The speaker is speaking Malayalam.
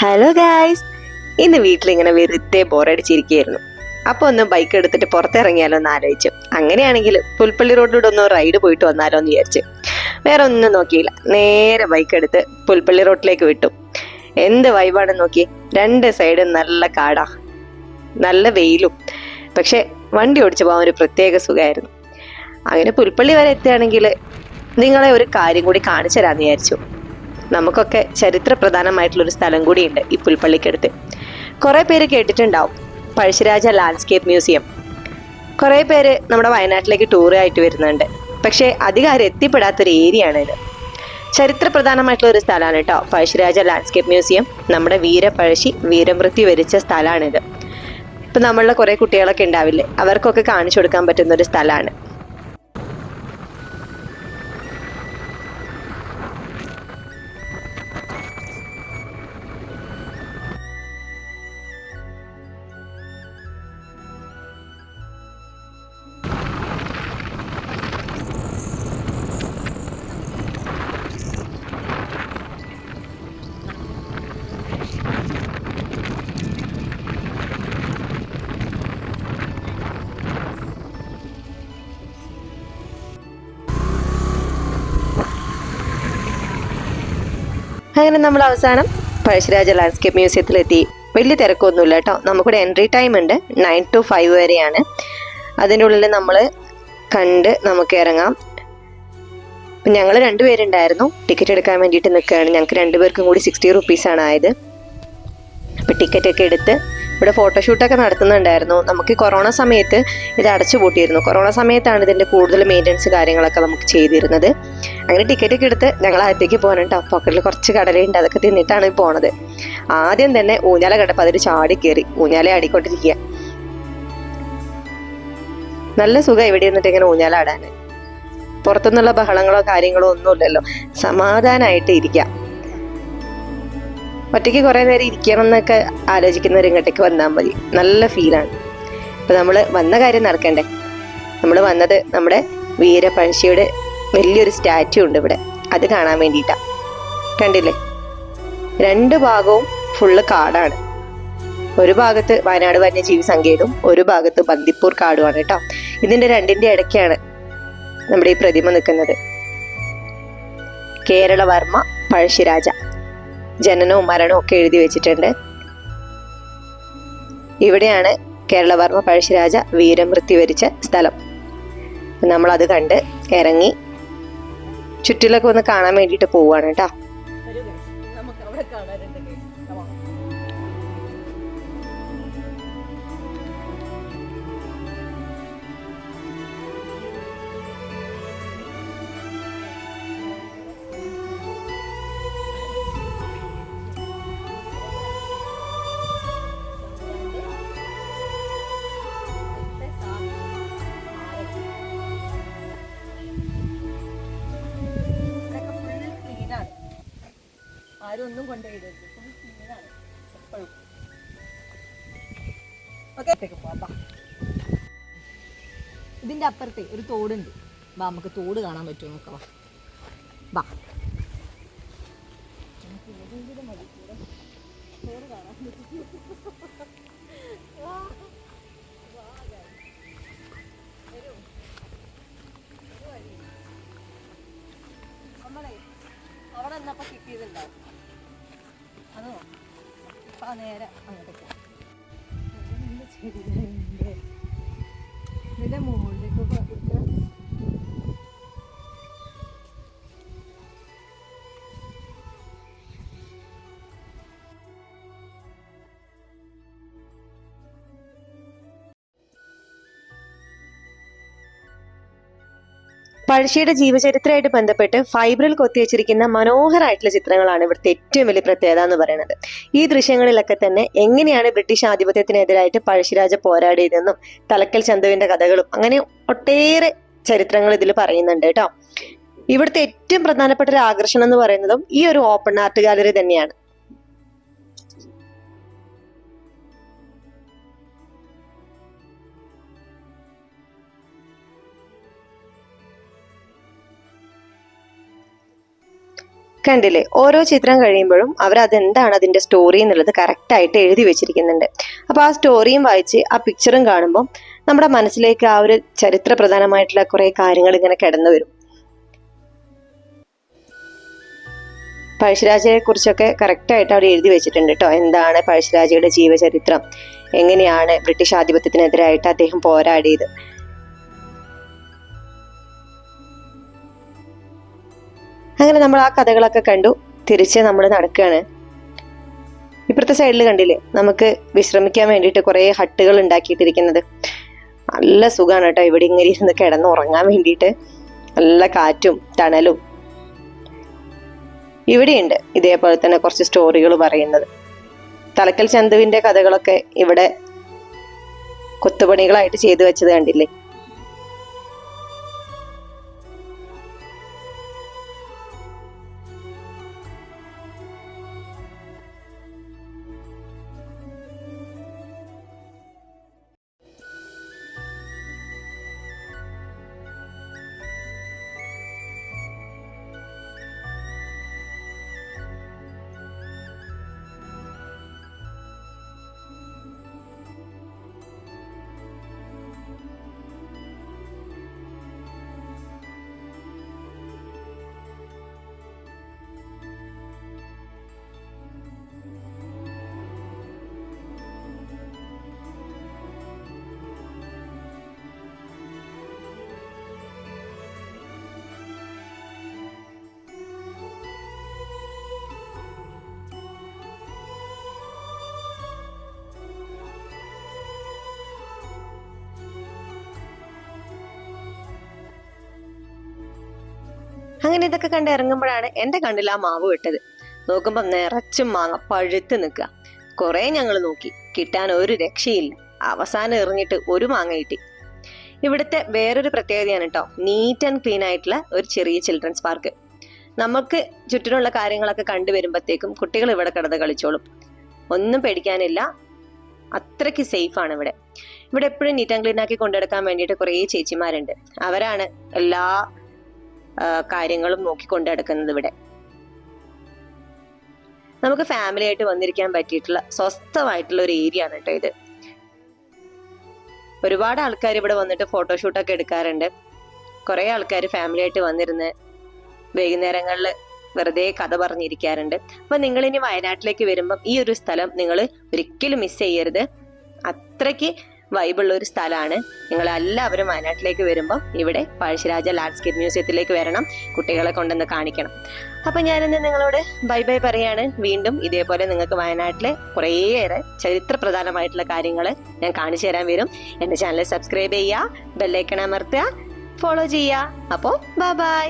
ഹലോ ഗായ്സ്, ഇന്ന് വീട്ടിലിങ്ങനെ വെറുതെ ബോറടിച്ചിരിക്കുകയായിരുന്നു. അപ്പോൾ ഒന്ന് ബൈക്ക് എടുത്തിട്ട് പുറത്തിറങ്ങിയാലോ എന്ന് ആലോചിച്ചു. അങ്ങനെയാണെങ്കിൽ പുൽപ്പള്ളി റോഡിലൂടെ ഒന്ന് റൈഡ് പോയിട്ട് വന്നാലോ എന്ന് വിചാരിച്ചു. വേറെ ഒന്നും നോക്കിയില്ല, നേരെ ബൈക്ക് എടുത്ത് പുൽപ്പള്ളി റോഡിലേക്ക് വിട്ടു. എന്ത് വൈബാണെന്ന് നോക്കി. രണ്ട് സൈഡും നല്ല കാടാ, നല്ല വെയിലും. പക്ഷെ വണ്ടി ഓടിച്ചു പോകാൻ ഒരു പ്രത്യേക സുഖമായിരുന്നു. അങ്ങനെ പുൽപ്പള്ളി വരെ എത്തുകയാണെങ്കിൽ നിങ്ങളെ ഒരു കാര്യം കൂടി കാണിച്ചു തരാമെന്ന് വിചാരിച്ചു. നമുക്കൊക്കെ ചരിത്ര പ്രധാനമായിട്ടുള്ളൊരു സ്ഥലം കൂടിയുണ്ട് ഈ പുൽപ്പള്ളിക്കടുത്ത്. കുറേ പേര് കേട്ടിട്ടുണ്ടാവും പഴശ്ശിരാജ ലാൻഡ്സ്കേപ്പ് മ്യൂസിയം. കുറേ പേര് നമ്മുടെ വയനാട്ടിലേക്ക് ടൂർ ആയിട്ട് വരുന്നുണ്ട്. പക്ഷേ അധികം ആരും എത്തിപ്പെടാത്തൊരു ഏരിയ ആണ് ഇത്. ചരിത്ര പ്രധാനമായിട്ടുള്ള ഒരു സ്ഥലമാണ് കേട്ടോ പഴശ്ശിരാജ ലാൻഡ്സ്കേപ്പ് മ്യൂസിയം. നമ്മുടെ വീരപഴശ്ശി വീരമൃത്യു വരിച്ച സ്ഥലമാണിത്. ഇപ്പം നമ്മളുടെ കുറേ കുട്ടികളൊക്കെ ഉണ്ടാവില്ലേ, അവർക്കൊക്കെ കാണിച്ചു കൊടുക്കാൻ പറ്റുന്ന ഒരു സ്ഥലമാണ്. അങ്ങനെ നമ്മൾ അവസാനം പഴശ്ശിരാജ ലാൻഡ്സ്കേപ്പ് മ്യൂസിയത്തിലെത്തി. വലിയ തിരക്കൊന്നുമില്ല കേട്ടോ. നമുക്കിവിടെ എൻട്രി ടൈം ഉണ്ട്, 9 to 5 വരെയാണ്. അതിൻ്റെ ഉള്ളിൽ നമ്മൾ കണ്ട് നമുക്ക് ഇറങ്ങാം. ഞങ്ങൾ രണ്ടുപേരുണ്ടായിരുന്നു, ടിക്കറ്റ് എടുക്കാൻ വേണ്ടിയിട്ട് നിൽക്കുകയാണ്. ഞങ്ങൾക്ക് രണ്ടുപേർക്കും കൂടി 60 റുപ്പീസാണ് ആയത്. അപ്പം ടിക്കറ്റൊക്കെ എടുത്ത് ഇവിടെ ഫോട്ടോഷൂട്ടൊക്കെ നടത്തുന്നുണ്ടായിരുന്നു. നമുക്ക് കൊറോണ സമയത്ത് ഇത് അടച്ചു പൂട്ടിയിരുന്നു. കൊറോണ സമയത്താണ് ഇതിൻ്റെ കൂടുതൽ മെയിൻ്റനൻസ് കാര്യങ്ങളൊക്കെ നമുക്ക് ചെയ്തിരുന്നത്. അങ്ങനെ ടിക്കറ്റൊക്കെ എടുത്ത് ഞങ്ങൾ അകത്തേക്ക് പോകാനുണ്ട്. പോക്കറ്റിൽ കുറച്ച് കടലുണ്ട്, അതൊക്കെ തിന്നിട്ടാണ് പോണത്. ആദ്യം തന്നെ ഊഞ്ഞാല കണ്ടപ്പോൾ അതിൽ ചാടി കയറി ഊഞ്ഞാല ആടിക്കൊണ്ടിരിക്കുക. നല്ല സുഖം ഇവിടെ നിന്നിട്ട് ഇങ്ങനെ ഊഞ്ഞാലാടാൻ. പുറത്തുനിന്നുള്ള ബഹളങ്ങളോ കാര്യങ്ങളോ ഒന്നുമില്ലല്ലോ, സമാധാനമായിട്ട് ഇരിക്കാം. ഒറ്റയ്ക്ക് കുറേ നേരം ഇരിക്കണം എന്നൊക്കെ ആലോചിക്കുന്നവർ ഇങ്ങോട്ടേക്ക് വന്നാൽ മതി, നല്ല ഫീലാണ്. അപ്പം നമ്മൾ വന്ന കാര്യം നടക്കണ്ടേ. നമ്മൾ വന്നത് നമ്മുടെ വീരപഴശ്ശിയുടെ വലിയൊരു സ്റ്റാച്യു ഉണ്ട് ഇവിടെ, അത് കാണാൻ വേണ്ടിയിട്ടാണ്. കണ്ടില്ലേ, രണ്ട് ഭാഗവും ഫുള്ള് കാടാണ്. ഒരു ഭാഗത്ത് വയനാട് വന്യജീവി സങ്കേതവും ഒരു ഭാഗത്ത് ബന്ദിപ്പൂർ കാടുമാണ് കേട്ടോ. ഇതിൻ്റെ രണ്ടിൻ്റെ ഇടയ്ക്കാണ് നമ്മുടെ ഈ പ്രതിമ നിൽക്കുന്നത്. കേരളവർമ്മ പഴശ്ശിരാജ, ജനനവും മരണവും ഒക്കെ എഴുതി വെച്ചിട്ടുണ്ട്. ഇവിടെയാണ് കേരളവർമ്മ പഴശ്ശിരാജ വീരമൃത്യു വരിച്ച സ്ഥലം. നമ്മളത് കണ്ട് ഇറങ്ങി ചുറ്റിലൊക്കെ ഒന്ന് കാണാൻ വേണ്ടിയിട്ട് പോവാണ് കേട്ടോ. ആരും ഒന്നും കൊണ്ടുപോയിടരുത്, എപ്പോഴും. ഇതിന്റെ അപ്പുറത്തെ ഒരു തോടുണ്ട്. വാ, നമുക്ക് തോട് കാണാൻ പറ്റുമോ നോക്കാം. വാ, തോട് കാണാൻ നമ്മളെ അവിടെ നിന്നപ്പോൾ കിട്ടിയതുണ്ടാവും. അതോ ഇപ്പം നേരെ അങ്ങോട്ടേക്ക് ഇതിൻ്റെ മുകളിലേക്കൊക്കെ പഴശ്ശിയുടെ ജീവചരിത്രമായിട്ട് ബന്ധപ്പെട്ട് ഫൈബറിൽ കൊത്തിവെച്ചിരിക്കുന്ന മനോഹരമായിട്ടുള്ള ചിത്രങ്ങളാണ് ഇവിടുത്തെ ഏറ്റവും വലിയ പ്രത്യേകത എന്ന് പറയുന്നത്. ഈ ദൃശ്യങ്ങളിലൊക്കെ തന്നെ എങ്ങനെയാണ് ബ്രിട്ടീഷ് ആധിപത്യത്തിനെതിരായിട്ട് പഴശ്ശിരാജ പോരാടിയതെന്നും തലക്കൽ ചന്തുവിന്റെ കഥകളും അങ്ങനെ ഒട്ടേറെ ചരിത്രങ്ങൾ ഇതിൽ പറയുന്നുണ്ട് കേട്ടോ. ഇവിടുത്തെ ഏറ്റവും പ്രധാനപ്പെട്ട ഒരു ആകർഷണം എന്ന് പറയുന്നതും ഈ ഒരു ഓപ്പൺ ആർട്ട് ഗാലറി തന്നെയാണ്. കണ്ടില്ലേ, ഓരോ ചിത്രം കഴിയുമ്പോഴും അവർ അതെന്താണ് അതിന്റെ സ്റ്റോറി എന്നുള്ളത് കറക്റ്റായിട്ട് എഴുതി വെച്ചിരിക്കുന്നുണ്ട്. അപ്പൊ ആ സ്റ്റോറിയും വായിച്ച് ആ പിക്ചറും കാണുമ്പോൾ നമ്മുടെ മനസ്സിലേക്ക് ആ ഒരു ചരിത്ര പ്രധാനമായിട്ടുള്ള കുറെ കാര്യങ്ങൾ ഇങ്ങനെ കിടന്നു വരും. പഴശ്ശിരാജയെ കുറിച്ചൊക്കെ കറക്റ്റായിട്ട് അവിടെ എഴുതി വെച്ചിട്ടുണ്ട് കേട്ടോ. എന്താണ് പഴശ്ശിരാജയുടെ ജീവചരിത്രം, എങ്ങനെയാണ് ബ്രിട്ടീഷ് ആധിപത്യത്തിനെതിരായിട്ട് അദ്ദേഹം പോരാടിയത്. അങ്ങനെ നമ്മൾ ആ കഥകളൊക്കെ കണ്ടു തിരിച്ച് നമ്മൾ നടക്കുകയാണ്. ഇപ്പുറത്തെ സൈഡിൽ കണ്ടില്ലേ, നമുക്ക് വിശ്രമിക്കാൻ വേണ്ടിയിട്ട് കുറെ ഹട്ടുകൾ ഉണ്ടാക്കിയിട്ടിരിക്കുന്നത്. നല്ല സുഖമാണ് കേട്ടോ ഇവിടെ ഇങ്ങനെ ഇരുന്ന് കിടന്നുറങ്ങാൻ വേണ്ടിയിട്ട്. നല്ല കാറ്റും തണലും. ഇവിടെയുണ്ട് ഇതേപോലെ തന്നെ കുറച്ച് സ്റ്റോറികൾ പറയുന്നത്. തലക്കൽ ചന്തുവിന്റെ കഥകളൊക്കെ ഇവിടെ കൊത്തുപണികളായിട്ട് ചെയ്തു വെച്ചത് കണ്ടില്ലേ. അങ്ങനെ ഇതൊക്കെ കണ്ട് ഇറങ്ങുമ്പോഴാണ് എന്റെ കണ്ണിൽ ആ മാവ് വിട്ടത്. നോക്കുമ്പോ നിറച്ചും മാങ്ങ പഴുത്ത് നിൽക്കുക. കുറെ ഞങ്ങൾ നോക്കി, കിട്ടാൻ ഒരു രക്ഷയില്ല. അവസാനം എറിഞ്ഞിട്ട് ഒരു മാങ്ങ കിട്ടി. ഇവിടുത്തെ വേറൊരു പ്രത്യേകതയാണ് കേട്ടോ, നീറ്റ് ആൻഡ് ക്ലീൻ ആയിട്ടുള്ള ഒരു ചെറിയ ചിൽഡ്രൻസ് പാർക്ക്. നമുക്ക് ചുറ്റിനുള്ള കാര്യങ്ങളൊക്കെ കണ്ടുവരുമ്പോഴത്തേക്കും കുട്ടികൾ ഇവിടെ കിടന്ന് കളിച്ചോളും. ഒന്നും പേടിക്കാനില്ല, അത്രയ്ക്ക് സേഫ് ആണ് ഇവിടെ. ഇവിടെ എപ്പോഴും നീറ്റ് ആൻഡ് ക്ലീൻ ആക്കി കൊണ്ടെടുക്കാൻ വേണ്ടിയിട്ട് കുറേ ചേച്ചിമാരുണ്ട്. അവരാണ് എല്ലാ കാര്യങ്ങളും നോക്കിക്കൊണ്ട് നടക്കുന്നത് ഇവിടെ. നമുക്ക് ഫാമിലി ആയിട്ട് വന്നിരിക്കാൻ പറ്റിയിട്ടുള്ള സ്വസ്ഥമായിട്ടുള്ള ഒരു ഏരിയ ആണ് കേട്ടോ ഇത്. ഒരുപാട് ആൾക്കാർ ഇവിടെ വന്നിട്ട് ഫോട്ടോഷൂട്ടൊക്കെ എടുക്കാറുണ്ട്. കുറെ ആൾക്കാർ ഫാമിലി ആയിട്ട് വന്നിരുന്ന് വൈകുന്നേരങ്ങളിൽ വെറുതെ കഥ പറഞ്ഞിരിക്കാറുണ്ട്. അപ്പൊ നിങ്ങൾ ഇനി വയനാട്ടിലേക്ക് വരുമ്പം ഈ ഒരു സ്ഥലം നിങ്ങൾ ഒരിക്കലും മിസ് ചെയ്യരുത്. അത്രയ്ക്ക് വൈബുള്ള ഒരു സ്ഥലമാണ്. നിങ്ങൾ എല്ലാവരും വയനാട്ടിലേക്ക് വരുമ്പോൾ ഇവിടെ പഴശ്ശിരാജ ലാൻഡ്സ്കേപ്പ് മ്യൂസിയത്തിലേക്ക് വരണം, കുട്ടികളെ കൊണ്ടുവന്ന് കാണിക്കണം. അപ്പൊ ഞാനിന്ന് നിങ്ങളോട് ബൈ ബൈ പറയാണ്. വീണ്ടും ഇതേപോലെ നിങ്ങൾക്ക് വയനാട്ടിലെ കുറേയേറെ ചരിത്ര പ്രധാനമായിട്ടുള്ള കാര്യങ്ങൾ ഞാൻ കാണിച്ചു തരാൻ വരും. എന്റെ ചാനൽ സബ്സ്ക്രൈബ് ചെയ്യുക, ബെല്ലൈക്കൺ അമർത്തുക, ഫോളോ ചെയ്യുക. അപ്പോൾ ബൈ ബൈ.